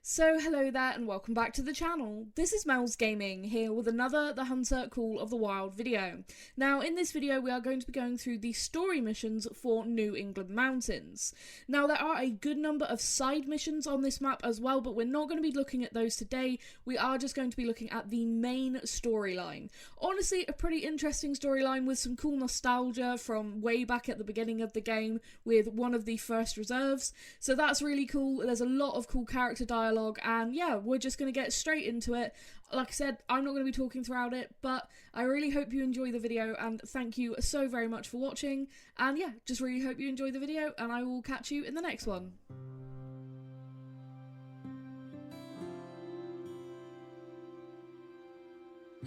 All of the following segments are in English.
So hello there and welcome back to the channel. This is Mel's Gaming here with another The Hunter Call of the Wild video. Now in this video we are going to be going through the story missions for New England Mountains. Now there are a good number of side missions on this map as well, but we're not going to be looking at those today. We are just going to be looking at the main storyline. Honestly, a pretty interesting storyline with some cool nostalgia from way back at the beginning of the game with one of the first reserves. So that's really cool. There's a lot of cool character dialogue. And yeah, we're just going to get straight into it. Like I said, I'm not going to be talking throughout it, but I really hope you enjoy the video and thank you so very much for watching. And yeah, just really hope you enjoy the video and I will catch you in the next one.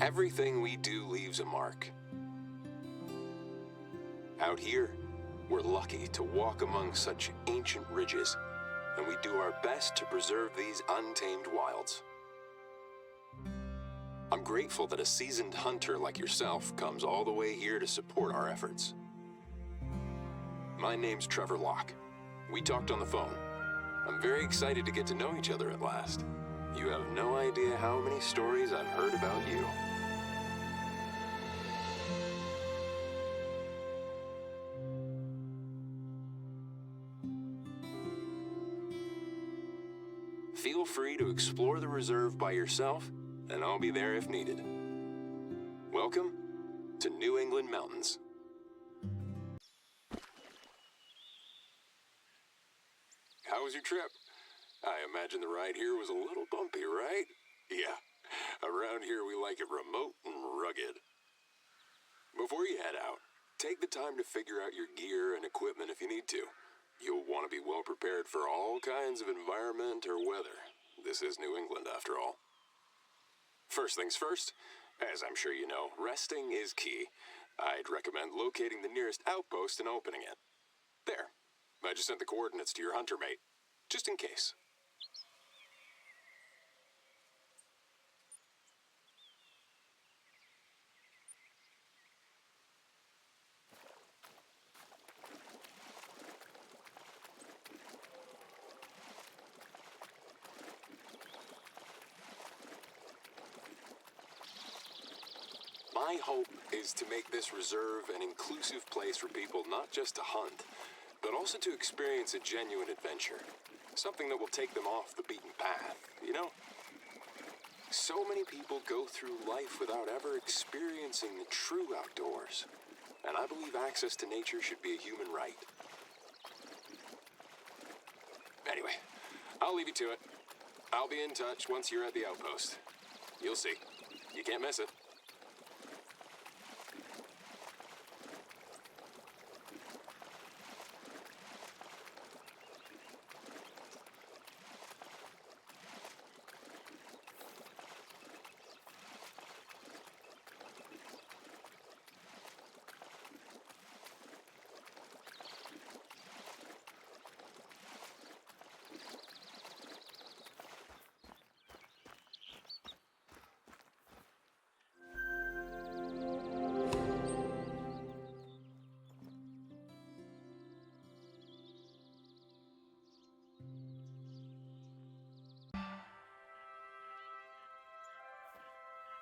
Everything we do leaves a mark. Out here, we're lucky to walk among such ancient ridges, and we do our best to preserve these untamed wilds. I'm grateful that a seasoned hunter like yourself comes all the way here to support our efforts. My name's Trevor Locke. We talked on the phone. I'm very excited to get to know each other at last. You have no idea how many stories I've heard about you. Feel free to explore the reserve by yourself, and I'll be there if needed. Welcome to New England Mountains. How was your trip? I imagine the ride here was a little bumpy, right? Yeah, around here we like it remote and rugged. Before you head out, take the time to figure out your gear and equipment if you need to. You'll want to be well prepared for all kinds of environment or weather. This is New England, after all. First things first, as I'm sure you know, resting is key. I'd recommend locating the nearest outpost and opening it. There. I just sent the coordinates to your hunter mate, just in case. My hope is to make this reserve an inclusive place for people not just to hunt, but also to experience a genuine adventure. Something that will take them off the beaten path, you know? So many people go through life without ever experiencing the true outdoors, and I believe access to nature should be a human right. Anyway, I'll leave you to it. I'll be in touch once you're at the outpost. You'll see. You can't miss it.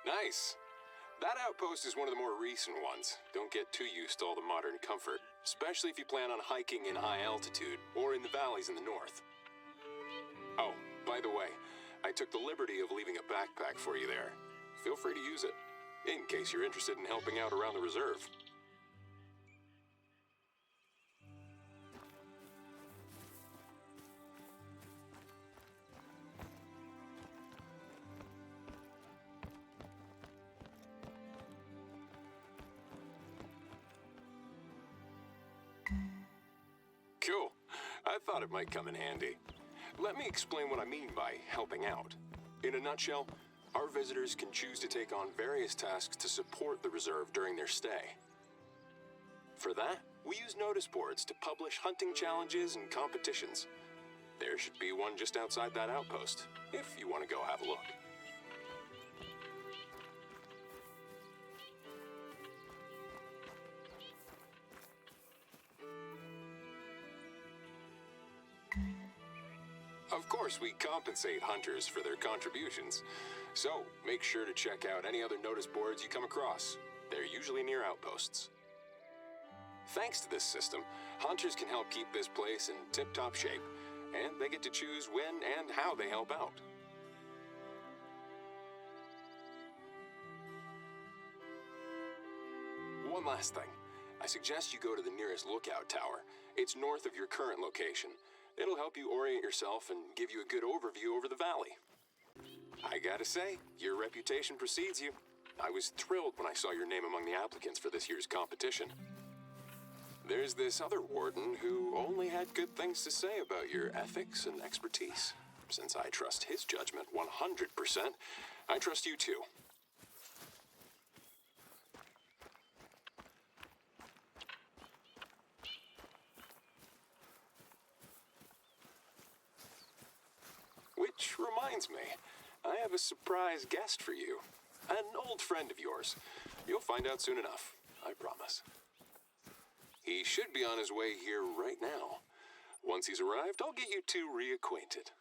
Nice. That outpost is one of the more recent ones. Don't get too used to all the modern comfort, especially if you plan on hiking in high altitude or in the valleys in the north. Oh, by the way, I took the liberty of leaving a backpack for you there. Feel free to use it, in case you're interested in helping out around the reserve. Cool. I thought it might come in handy. Let me explain what I mean by helping out. In a nutshell, our visitors can choose to take on various tasks to support the reserve during their stay. For that, we use notice boards to publish hunting challenges and competitions. There should be one just outside that outpost, if you want to go have a look. Of course, we compensate hunters for their contributions, so make sure to check out any other notice boards you come across. They're usually near outposts. Thanks to this system, hunters can help keep this place in tip-top shape, and they get to choose when and how they help out. One last thing. I suggest you go to the nearest lookout tower. It's north of your current location. It'll help you orient yourself and give you a good overview over the valley. I gotta say, your reputation precedes you. I was thrilled when I saw your name among the applicants for this year's competition. There's this other warden who only had good things to say about your ethics and expertise. Since I trust his judgment 100%, I trust you too. Which reminds me, I have a surprise guest for you. An old friend of yours. You'll find out soon enough, I promise. He should be on his way here right now. Once he's arrived, I'll get you two reacquainted.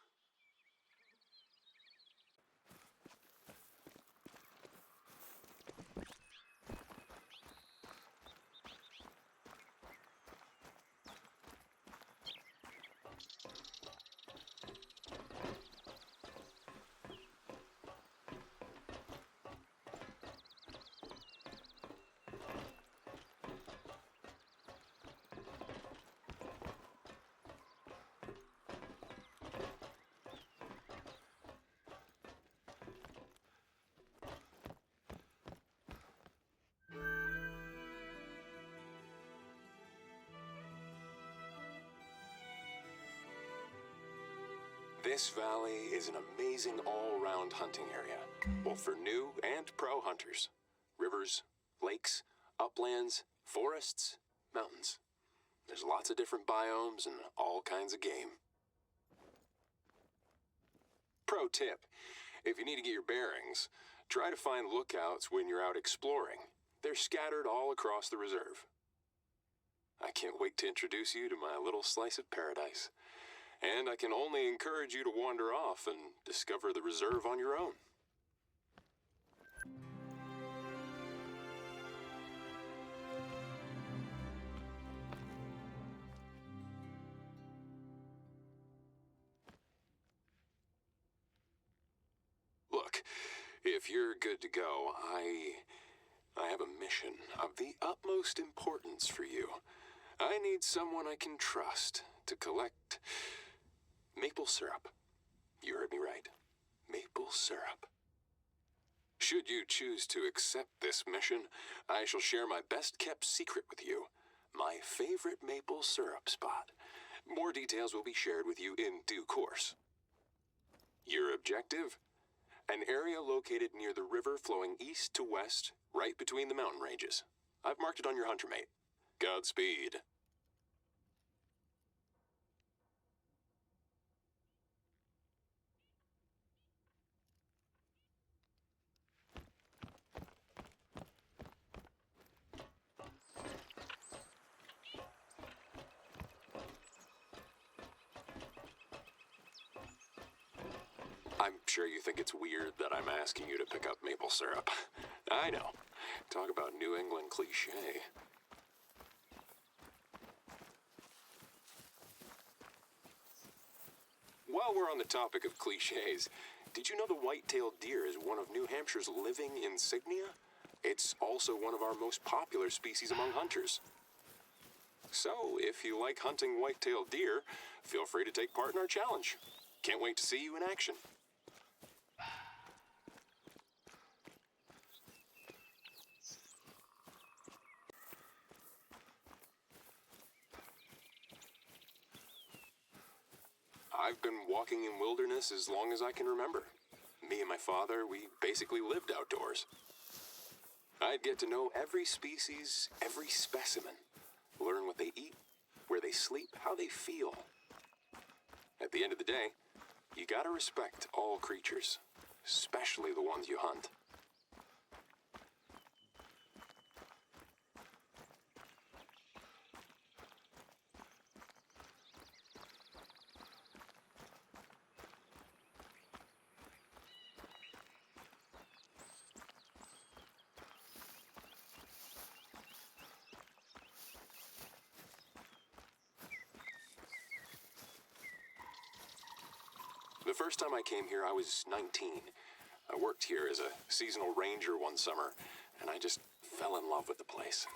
This valley is an amazing all-round hunting area, both for new and pro hunters. Rivers, lakes, uplands, forests, mountains. There's lots of different biomes and all kinds of game. Pro tip, if you need to get your bearings, try to find lookouts when you're out exploring. They're scattered all across the reserve. I can't wait to introduce you to my little slice of paradise. And I can only encourage you to wander off and discover the reserve on your own. Look, if you're good to go, I have a mission of the utmost importance for you. I need someone I can trust to collect maple syrup. You heard me right. Maple syrup. Should you choose to accept this mission, I shall share my best-kept secret with you. My favorite maple syrup spot. More details will be shared with you in due course. Your objective? An area located near the river flowing east to west, right between the mountain ranges. I've marked it on your hunter mate. Godspeed. I'm sure you think it's weird that I'm asking you to pick up maple syrup. I know. Talk about New England cliche. While we're on the topic of cliches, did you know the white-tailed deer is one of New Hampshire's living insignia? It's also one of our most popular species among hunters. So, if you like hunting white-tailed deer, feel free to take part in our challenge. Can't wait to see you in action. I've been walking in wilderness as long as I can remember. Me and my father, we basically lived outdoors. I'd get to know every species, every specimen. Learn what they eat, where they sleep, how they feel. At the end of the day, you gotta respect all creatures, especially the ones you hunt. The first time I came here, I was 19. I worked here as a seasonal ranger one summer, and I just fell in love with the place.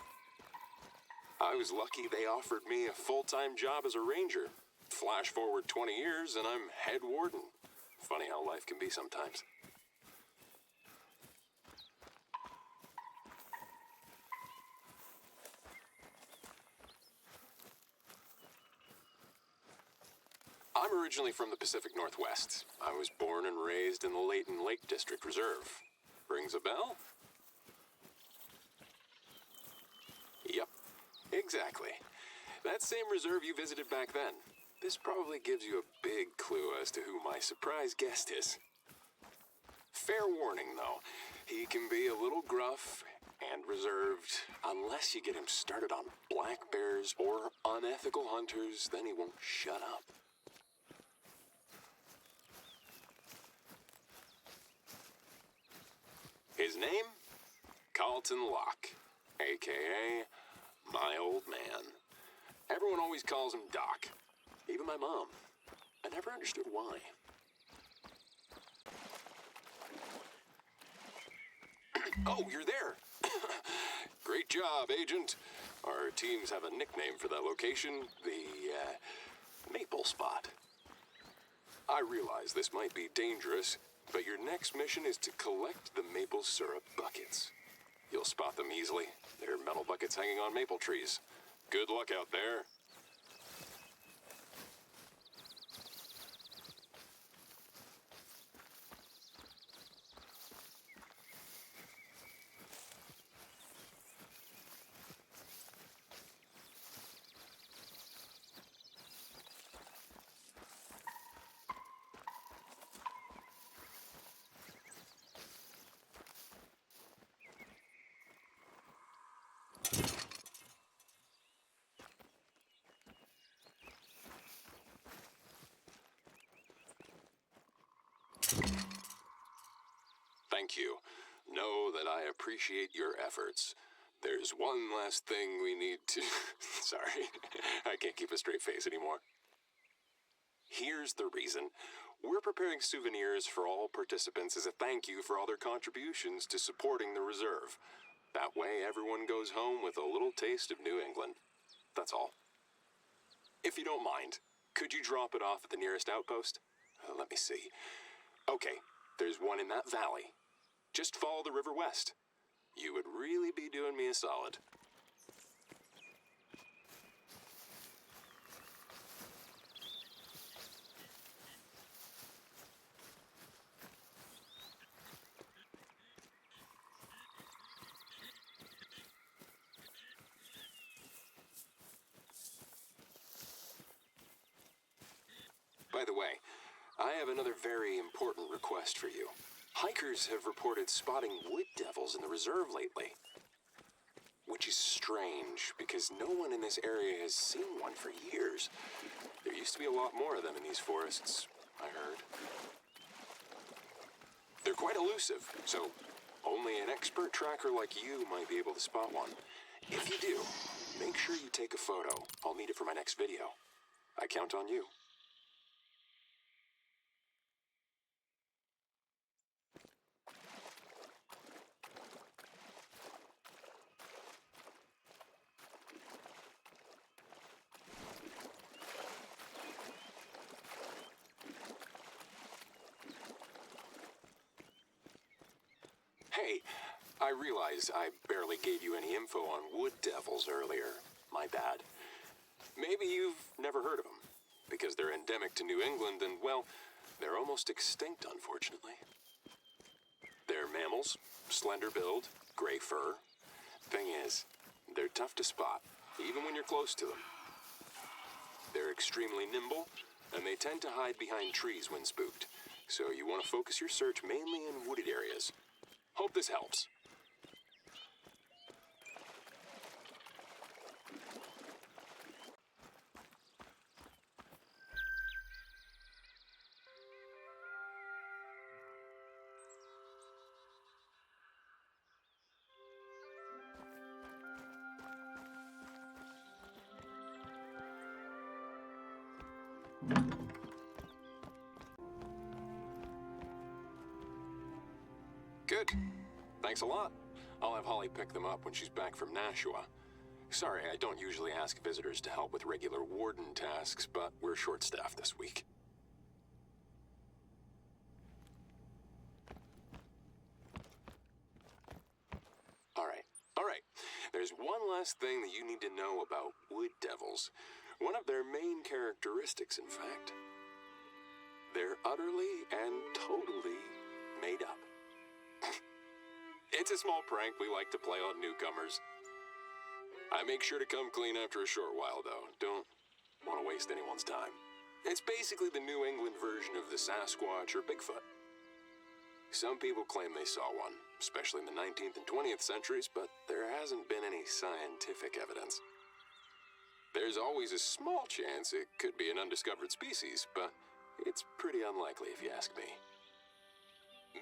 I was lucky they offered me a full-time job as a ranger. Flash forward 20 years, and I'm head warden. Funny how life can be sometimes. I'm originally from the Pacific Northwest. I was born and raised in the Layton Lake District Reserve. Rings a bell? Yep, exactly. That same reserve you visited back then. This probably gives you a big clue as to who my surprise guest is. Fair warning, though. He can be a little gruff and reserved. Unless you get him started on black bears or unethical hunters, then he won't shut up. His name? Carlton Locke, a.k.a. my old man. Everyone always calls him Doc. Even my mom. I never understood why. Oh, you're there. Great job, Agent. Our teams have a nickname for that location, the Maple Spot. I realize this might be dangerous, but your next mission is to collect the maple syrup buckets. You'll spot them easily. They're metal buckets hanging on maple trees. Good luck out there. Thank you. Know that I appreciate your efforts. There's one last thing we need to... Sorry, I can't keep a straight face anymore. Here's the reason. We're preparing souvenirs for all participants as a thank you for all their contributions to supporting the reserve. That way everyone goes home with a little taste of New England. That's all. If you don't mind, could you drop it off at the nearest outpost? Let me see. Okay, there's one in that valley. Just follow the river west. You would really be doing me a solid. By the way, I have another very important request for you. Hikers have reported spotting wood devils in the reserve lately. Which is strange, because no one in this area has seen one for years. There used to be a lot more of them in these forests, I heard. They're quite elusive, so only an expert tracker like you might be able to spot one. If you do, make sure you take a photo. I'll need it for my next video. I count on you. Hey, I realize I barely gave you any info on wood devils earlier. My bad. Maybe you've never heard of them, because they're endemic to New England and, well, they're almost extinct, unfortunately. They're mammals, slender build, gray fur. Thing is, they're tough to spot, even when you're close to them. They're extremely nimble, and they tend to hide behind trees when spooked, so you want to focus your search mainly in wooded areas. Hope this helps. Good. Thanks a lot. I'll have Holly pick them up when she's back from Nashua. Sorry, I don't usually ask visitors to help with regular warden tasks, but we're short-staffed this week. All right. There's one last thing that you need to know about wood devils. One of their main characteristics, in fact. They're utterly and totally made up. It's a small prank we like to play on newcomers. I make sure to come clean after a short while, though. Don't want to waste anyone's time. It's basically the New England version of the Sasquatch or Bigfoot. Some people claim they saw one, especially in the 19th and 20th centuries, but there hasn't been any scientific evidence. There's always a small chance it could be an undiscovered species, but it's pretty unlikely if you ask me.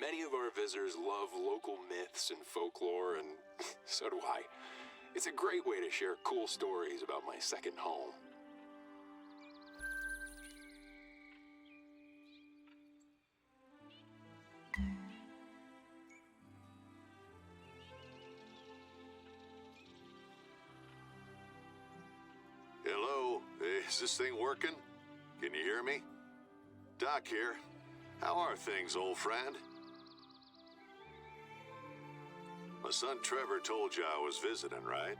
Many of our visitors love local myths and folklore, and so do I. It's a great way to share cool stories about my second home. Hello, is this thing working? Can you hear me? Doc here. How are things, old friend? My son Trevor told you I was visiting, right?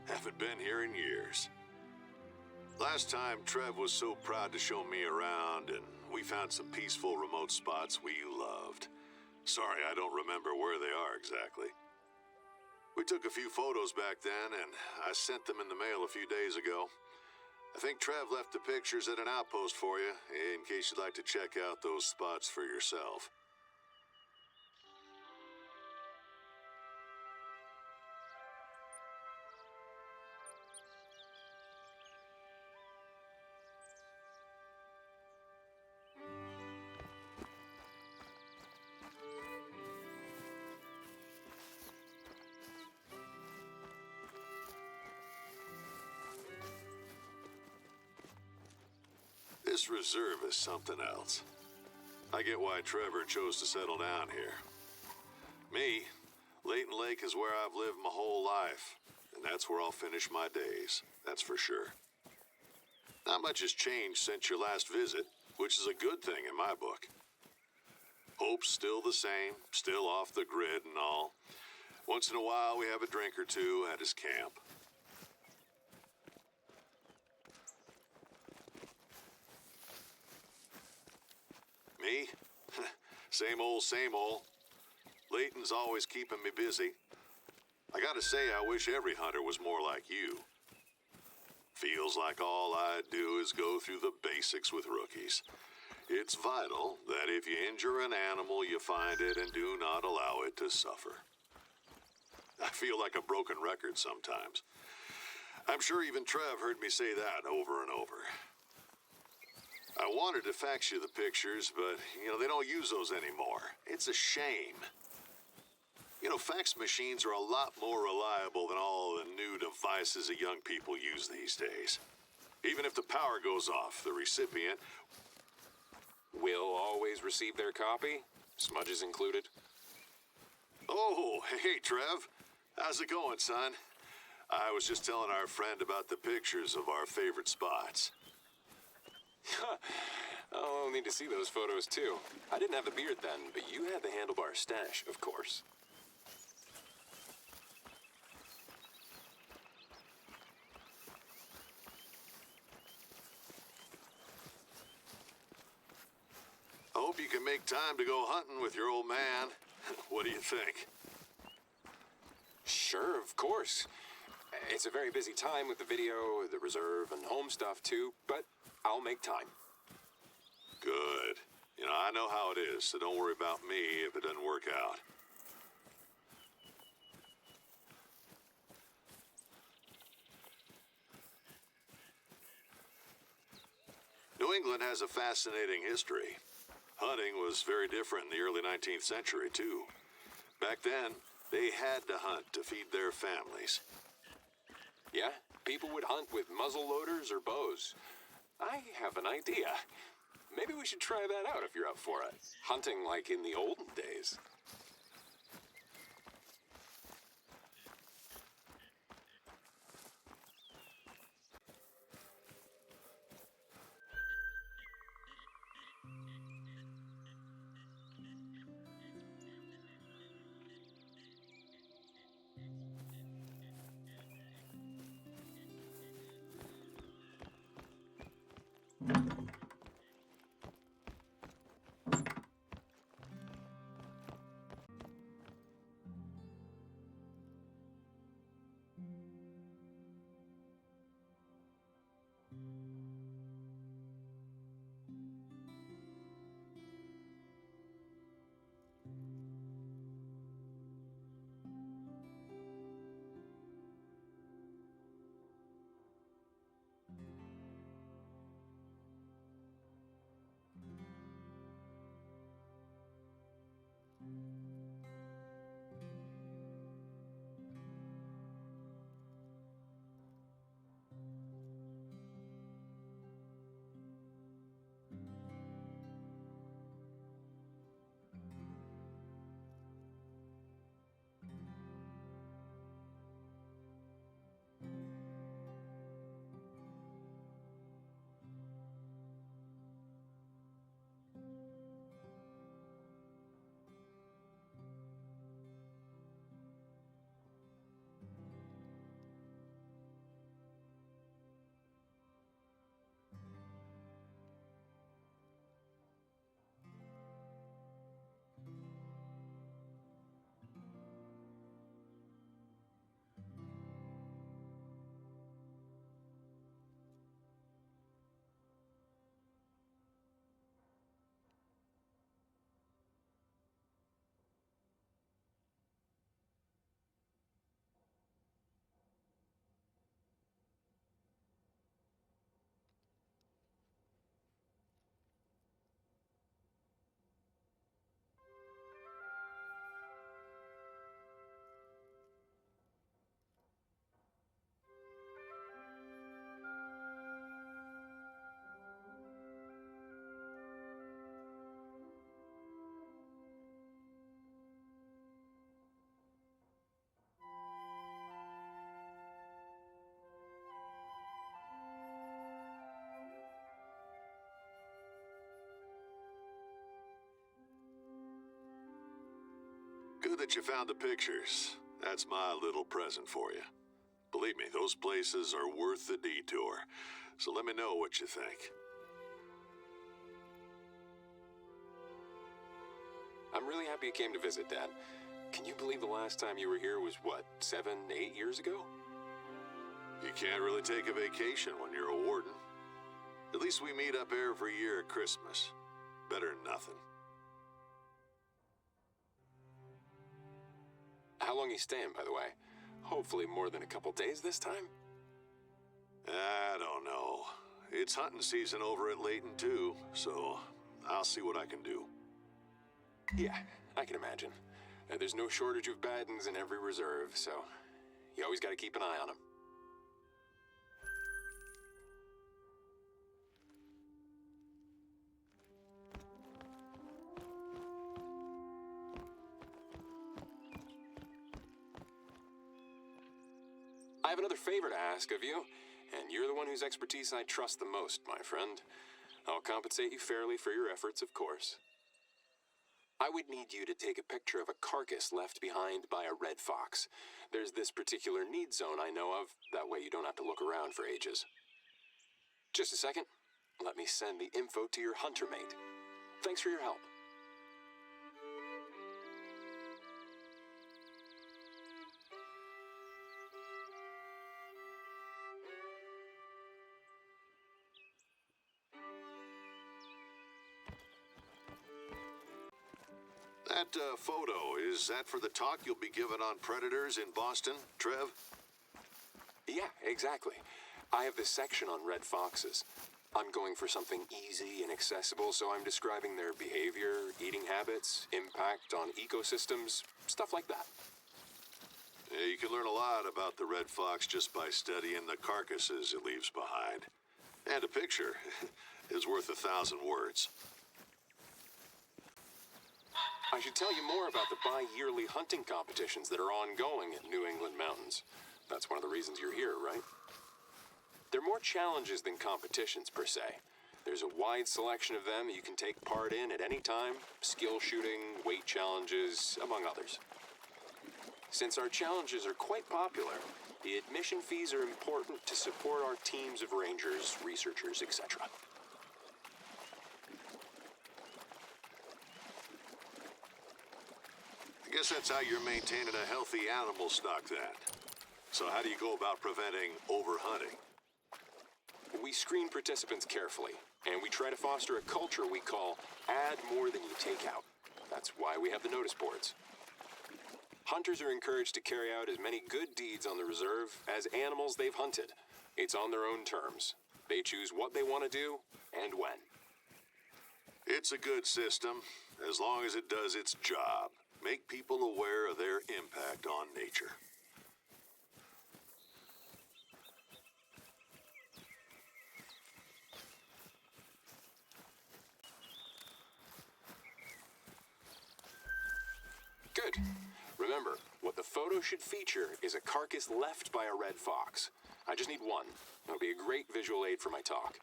Haven't been here in years. Last time, Trev was so proud to show me around, and we found some peaceful remote spots we loved. Sorry, I don't remember where they are exactly. We took a few photos back then, and I sent them in the mail a few days ago. I think Trev left the pictures at an outpost for you, in case you'd like to check out those spots for yourself. This reserve is something else. I get why Trevor chose to settle down here. Me, Layton Lake is where I've lived my whole life, and that's where I'll finish my days, that's for sure. Not much has changed since your last visit, which is a good thing in my book. Hope's still the same, still off the grid and all. Once in a while we have a drink or two at his camp. Me? Same old, same old. Layton's always keeping me busy. I gotta say, I wish every hunter was more like you. Feels like all I do is go through the basics with rookies. It's vital that if you injure an animal, you find it and do not allow it to suffer. I feel like a broken record sometimes. I'm sure even Trev heard me say that over and over. I wanted to fax you the pictures, but, they don't use those anymore. It's a shame. Fax machines are a lot more reliable than all the new devices that young people use these days. Even if the power goes off, the recipient Will always receive their copy, smudges included. Oh, hey, Trev. How's it going, son? I was just telling our friend about the pictures of our favorite spots. I'll need to see those photos, too. I didn't have the beard then, but you had the handlebar stash, of course. I hope you can make time to go hunting with your old man. What do you think? Sure, of course. It's a very busy time with the video, the reserve, and home stuff, too, but I'll make time. Good. I know how it is, so don't worry about me if it doesn't work out. New England has a fascinating history. Hunting was very different in the early 19th century, too. Back then, they had to hunt to feed their families. Yeah, people would hunt with muzzle loaders or bows. I have an idea. Maybe we should try that out if you're up for it. Hunting like in the olden days. Good that you found the pictures. That's my little present for you. Believe me, those places are worth the detour. So let me know what you think. I'm really happy you came to visit, Dad. Can you believe the last time you were here was, what, 7, 8 years ago? You can't really take a vacation when you're a warden. At least we meet up every year at Christmas. Better than nothing. How long are you staying, by the way? Hopefully more than a couple days this time? I don't know. It's hunting season over at Layton too, so I'll see what I can do. Yeah, I can imagine. There's no shortage of Baddens in every reserve, so you always gotta keep an eye on them. I have another favor to ask of you, and you're the one whose expertise I trust the most, my friend. I'll compensate you fairly for your efforts, of course. I would need you to take a picture of a carcass left behind by a red fox. There's this particular need zone I know of. That way you don't have to look around for ages. Just a second. Let me send the info to your hunter mate. Thanks for your help. That photo, is that for the talk you'll be giving on predators in Boston, Trev? Yeah, exactly. I have this section on red foxes. I'm going for something easy and accessible, so I'm describing their behavior, eating habits, impact on ecosystems, stuff like that. Yeah, you can learn a lot about the red fox just by studying the carcasses it leaves behind. And a picture is worth 1,000 words. I should tell you more about the bi-yearly hunting competitions that are ongoing at New England Mountains. That's one of the reasons you're here, right? They're more challenges than competitions, per se. There's a wide selection of them you can take part in at any time. Skill shooting, weight challenges, among others. Since our challenges are quite popular, the admission fees are important to support our teams of rangers, researchers, etc. I guess that's how you're maintaining a healthy animal stock then. So how do you go about preventing overhunting? We screen participants carefully, and we try to foster a culture we call add more than you take out. That's why we have the notice boards. Hunters are encouraged to carry out as many good deeds on the reserve as animals they've hunted. It's on their own terms. They choose what they want to do and when. It's a good system, as long as it does its job. Make people aware of their impact on nature. Good. Remember, what the photo should feature is a carcass left by a red fox. I just need one. It'll be a great visual aid for my talk.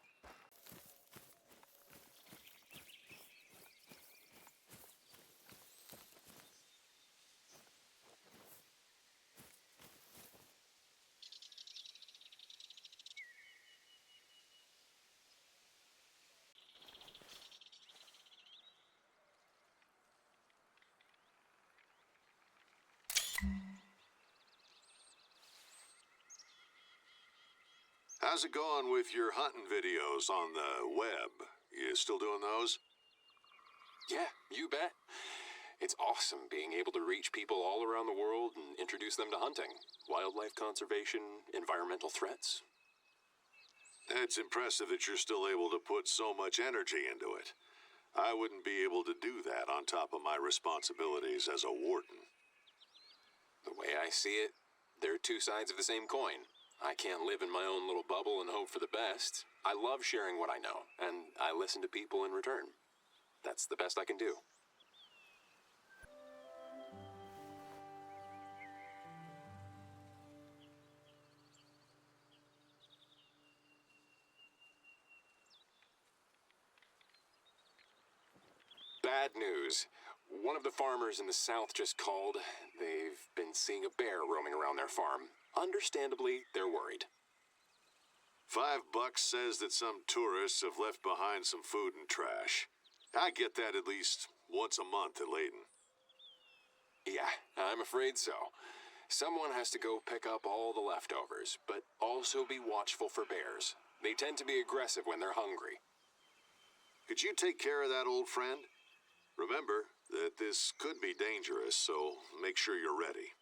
How's it going with your hunting videos on the web? You still doing those? Yeah, you bet. It's awesome being able to reach people all around the world and introduce them to hunting, wildlife conservation, environmental threats. It's impressive that you're still able to put so much energy into it. I wouldn't be able to do that on top of my responsibilities as a warden. The way I see it, they're two sides of the same coin. I can't live in my own little bubble and hope for the best. I love sharing what I know, and I listen to people in return. That's the best I can do. Bad news. one of the farmers in the south just called. They've been seeing a bear roaming around their farm. Understandably, they're worried. $5 says that some tourists have left behind some food and trash. I get that at least once a month at Layton. Yeah, I'm afraid so. Someone has to go pick up all the leftovers, but also be watchful for bears. They tend to be aggressive when they're hungry. Could you take care of that old friend? Remember that this could be dangerous, so make sure you're ready.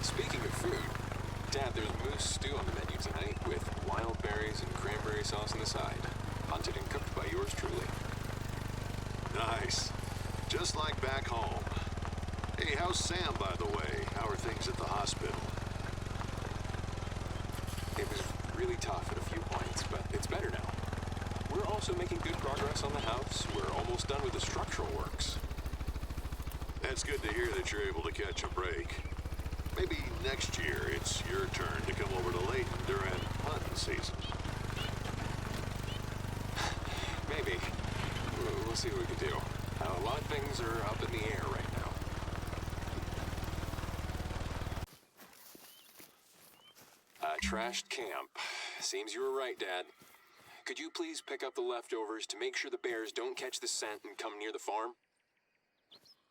Speaking of food, Dad, there's moose stew on the menu tonight with wild berries and cranberry sauce on the side. Hunted and cooked by yours truly. Nice. Just like back home. Hey, how's Sam, by the way? How are things at the hospital? It was really tough at a few points, but it's better now. We're also making good progress on the house. We're almost done with the structural works. That's good to hear that you're able to catch a break. Maybe next year it's your turn to come over to Layton during hunting season. Maybe. We'll see what we can do. A lot of things are up in the air right now. A trashed camp. Seems you were right, Dad. Could you please pick up the leftovers to make sure the bears don't catch the scent and come near the farm?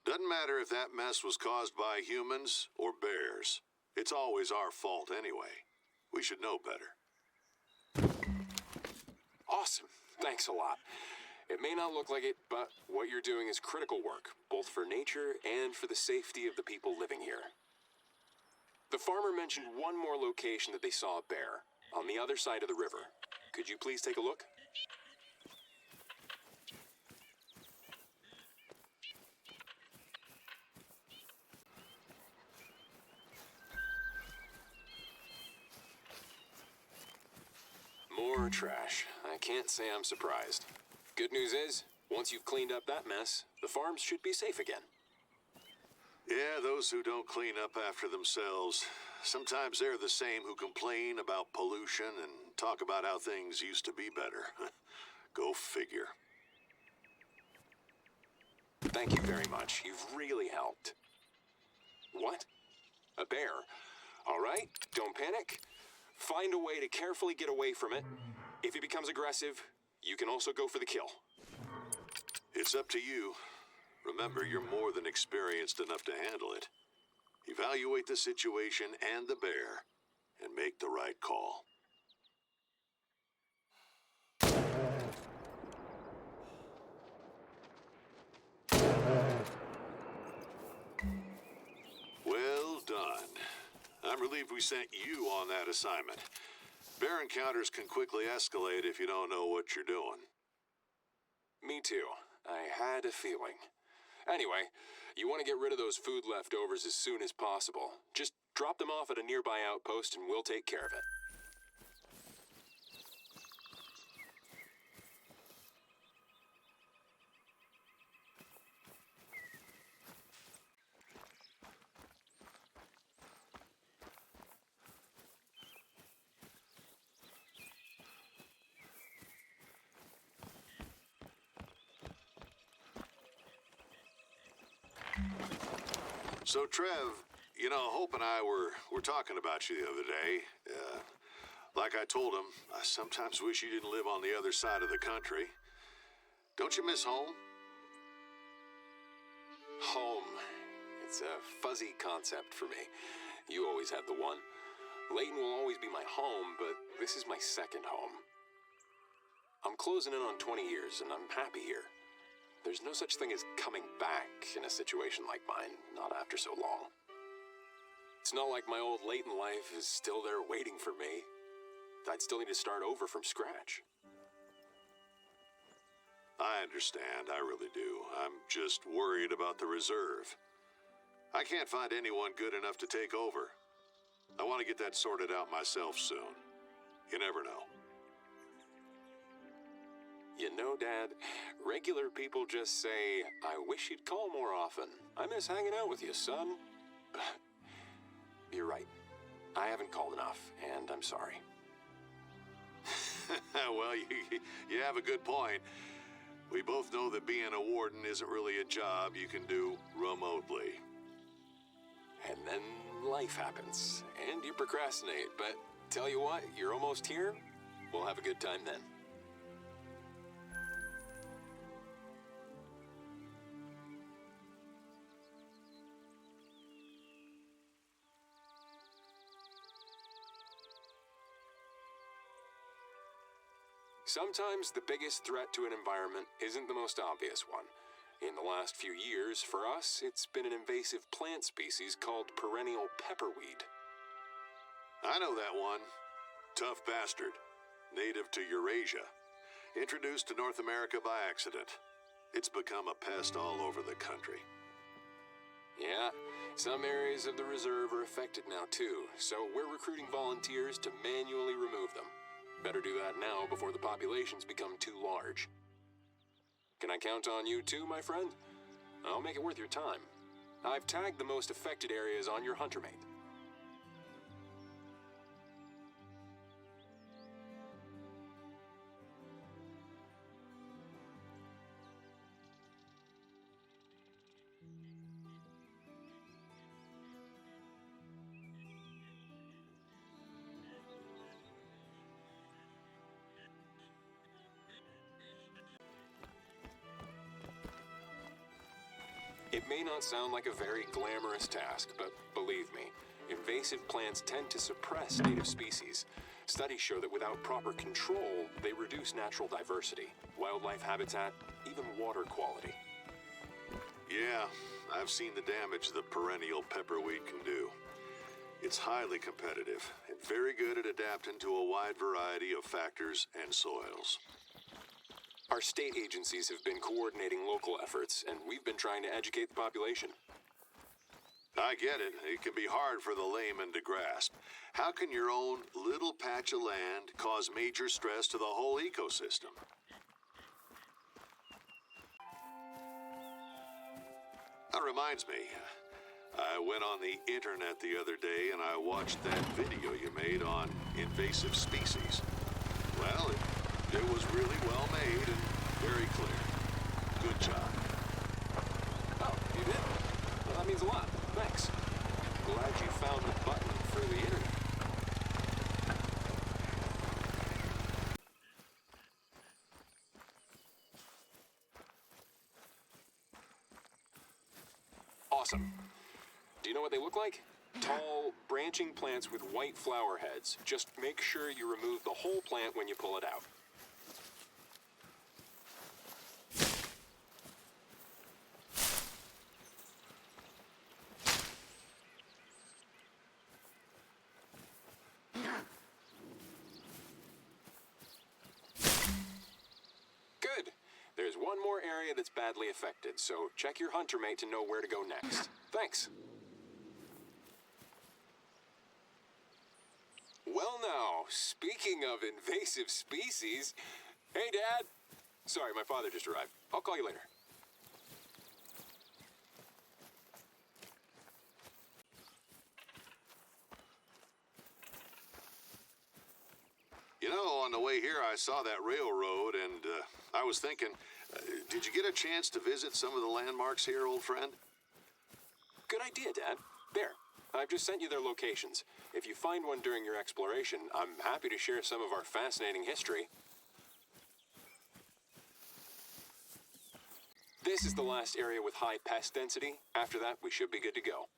Doesn't matter if that mess was caused by humans or bears. It's always our fault anyway. We should know better. Awesome. Thanks a lot. It may not look like it, but what you're doing is critical work, both for nature and for the safety of the people living here. The farmer mentioned one more location that they saw a bear, on the other side of the river. Could you please take a look? More trash. I can't say I'm surprised. Good news is, once you've cleaned up that mess, the farms should be safe again. Yeah, those who don't clean up after themselves, sometimes they're the same who complain about pollution and talk about how things used to be better. Go figure. Thank you very much. You've really helped. What? A bear? All right, don't panic. Find a way to carefully get away from it. If it becomes aggressive, you can also go for the kill. It's up to you. Remember, you're more than experienced enough to handle it. Evaluate the situation and the bear, and make the right call. Well done. I'm relieved we sent you on that assignment. Bear encounters can quickly escalate if you don't know what you're doing. Me too. I had a feeling. Anyway, you want to get rid of those food leftovers as soon as possible. Just drop them off at a nearby outpost and we'll take care of it. So, Trev, you know, Hope and I were talking about you the other day. Like I told him, I sometimes wish you didn't live on the other side of the country. Don't you miss home? Home. It's a fuzzy concept for me. You always had the one. Layton will always be my home, but this is my second home. I'm closing in on 20 years, and I'm happy here. There's no such thing as coming back in a situation like mine, not after so long. It's not like my old Layton life is still there waiting for me. I'd still need to start over from scratch. I understand, I really do. I'm just worried about the reserve. I can't find anyone good enough to take over. I want to get that sorted out myself soon. You never know. You know, Dad, regular people just say, I wish you'd call more often. I miss hanging out with you, son. You're right. I haven't called enough, and I'm sorry. Well, you have a good point. We both know that being a warden isn't really a job you can do remotely. And then life happens, and you procrastinate. But tell you what, you're almost here. We'll have a good time then. Sometimes the biggest threat to an environment isn't the most obvious one. In the last few years, for us, it's been an invasive plant species called perennial pepperweed. I know that one. Tough bastard. Native to Eurasia. Introduced to North America by accident. It's become a pest all over the country. Yeah, some areas of the reserve are affected now too, so we're recruiting volunteers to manually remove them. Better do that now before the populations become too large. Can I count on you too, my friend? I'll make it worth your time. I've tagged the most affected areas on your hunter mate. It may not sound like a very glamorous task, but believe me, invasive plants tend to suppress native species. Studies show that without proper control, they reduce natural diversity, wildlife habitat, even water quality. Yeah, I've seen the damage the perennial pepperweed can do. It's highly competitive and very good at adapting to a wide variety of factors and soils. Our state agencies have been coordinating local efforts, and we've been trying to educate the population. I get it. It can be hard for the layman to grasp. How can your own little patch of land cause major stress to the whole ecosystem? That reminds me. I went on the internet the other day and I watched that video you made on invasive species. Well, it was really well made and very clear. Good job. Oh, you did? Well, that means a lot. Thanks. Glad you found the button for the internet. Awesome. Do you know what they look like? Tall, branching plants with white flower heads. Just make sure you remove the whole plant when you pull it out. Good. There's one more area that's badly affected, so check your hunter mate to know where to go next. Thanks. Well now, speaking of invasive species... Hey, Dad! Sorry, my father just arrived. I'll call you later. You know, on the way here I saw that railroad and I was thinking, did you get a chance to visit some of the landmarks here, old friend? Good idea, Dad. There. I've just sent you their locations. If you find one during your exploration, I'm happy to share some of our fascinating history. This is the last area with high pest density. After that, we should be good to go.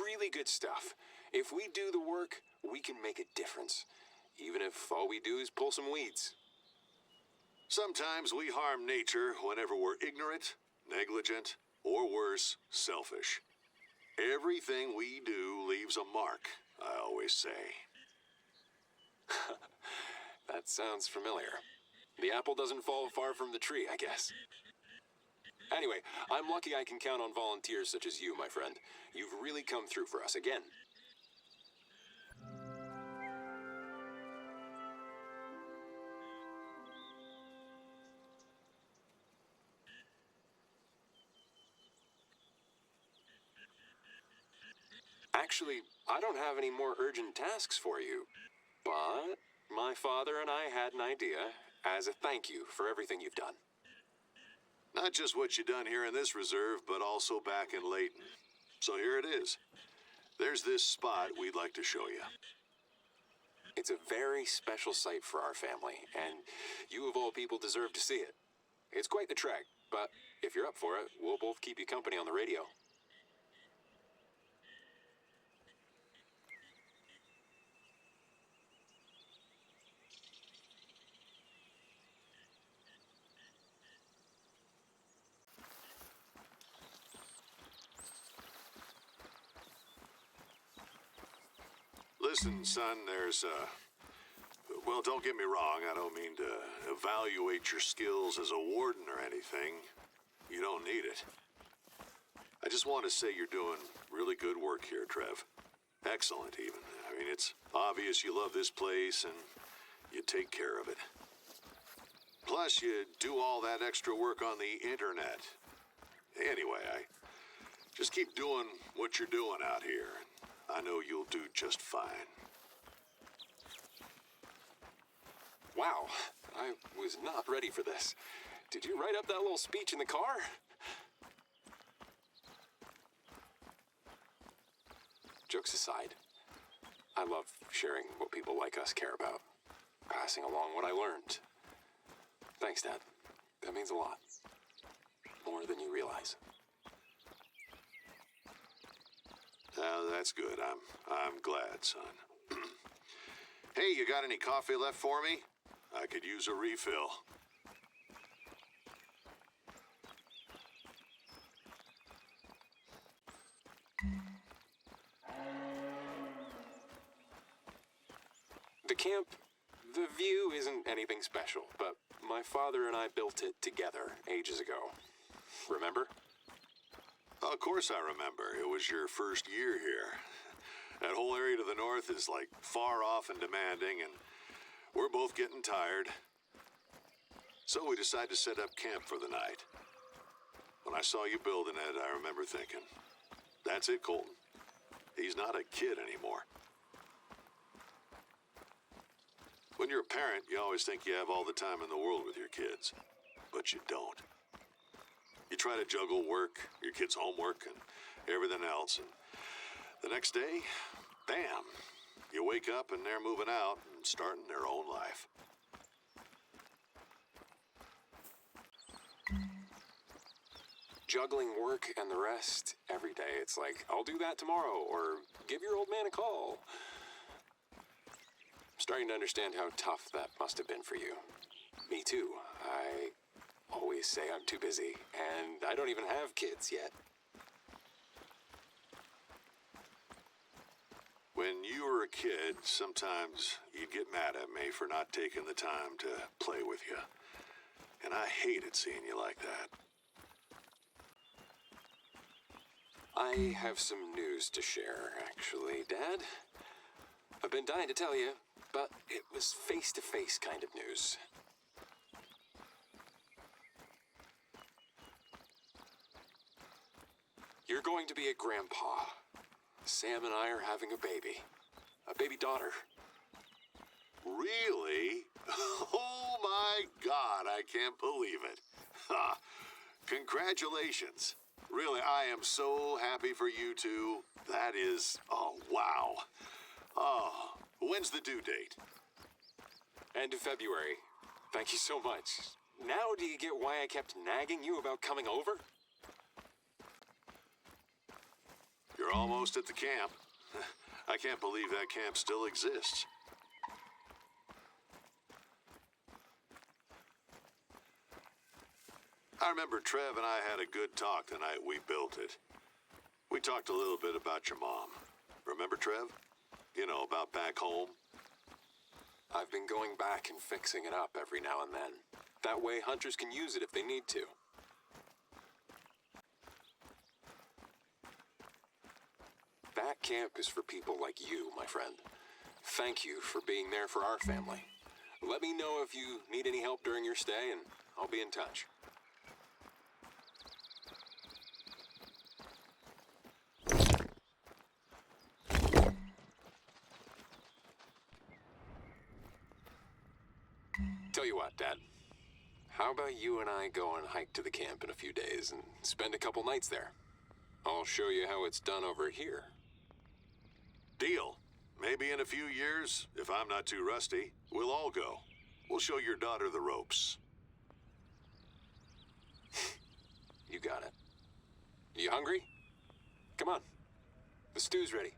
Really good stuff. If we do the work, we can make a difference. Even if all we do is pull some weeds. Sometimes we harm nature whenever we're ignorant, negligent, or worse, selfish. Everything we do leaves a mark, I always say. That sounds familiar. The apple doesn't fall far from the tree, I guess. Anyway, I'm lucky I can count on volunteers such as you, my friend. You've really come through for us again. Actually, I don't have any more urgent tasks for you, but my father and I had an idea as a thank you for everything you've done. Not just what you done here in this reserve, but also back in Layton. So here it is. There's this spot we'd like to show you. It's a very special site for our family, and you of all people deserve to see it. It's quite the trek, but if you're up for it, we'll both keep you company on the radio. Listen, son, well, don't get me wrong. I don't mean to evaluate your skills as a warden or anything. You don't need it. I just want to say you're doing really good work here, Trev. Excellent, even. I mean, it's obvious you love this place and you take care of it. Plus, you do all that extra work on the internet. Anyway, I just keep doing what you're doing out here. I know you'll do just fine. Wow, I was not ready for this. Did you write up that little speech in the car? Jokes aside, I love sharing what people like us care about, passing along what I learned. Thanks, Dad. That means a lot. More than you realize. That's good. I'm glad, son. Hey, you got any coffee left for me? I could use a refill. The camp, the view isn't anything special, but my father and I built it together ages ago. Remember? Of course I remember. It was your first year here. That whole area to the north is like far off and demanding, and we're both getting tired. So we decided to set up camp for the night. When I saw you building it, I remember thinking, that's it, Colton. He's not a kid anymore. When you're a parent, you always think you have all the time in the world with your kids, but you don't. You try to juggle work, your kids' homework, and everything else, and the next day, bam, you wake up and they're moving out and starting their own life. Juggling work and the rest every day. It's like, I'll do that tomorrow, or give your old man a call. I'm starting to understand how tough that must have been for you. Me too. I always say I'm too busy, and I don't even have kids yet. When you were a kid, sometimes you'd get mad at me for not taking the time to play with you. And I hated seeing you like that. I have some news to share, actually, Dad. I've been dying to tell you, but it was face-to-face kind of news. You're going to be a grandpa. Sam and I are having a baby daughter. Really? Oh my God, I can't believe it. Ha. Congratulations. Really, I am so happy for you two. That is, oh, wow. Oh, when's the due date? End of February. Thank you so much. Now do you get why I kept nagging you about coming over? You're almost at the camp. I can't believe that camp still exists. I remember Trev and I had a good talk the night we built it. We talked a little bit about your mom. Remember, Trev? You know, about back home. I've been going back and fixing it up every now and then. That way hunters can use it if they need to. That camp is for people like you, my friend. Thank you for being there for our family. Let me know if you need any help during your stay, and I'll be in touch. Tell you what, Dad. How about you and I go and hike to the camp in a few days and spend a couple nights there? I'll show you how it's done over here. Deal. Maybe in a few years, if I'm not too rusty, we'll all go. We'll show your daughter the ropes. You got it. You hungry? Come on. The stew's ready.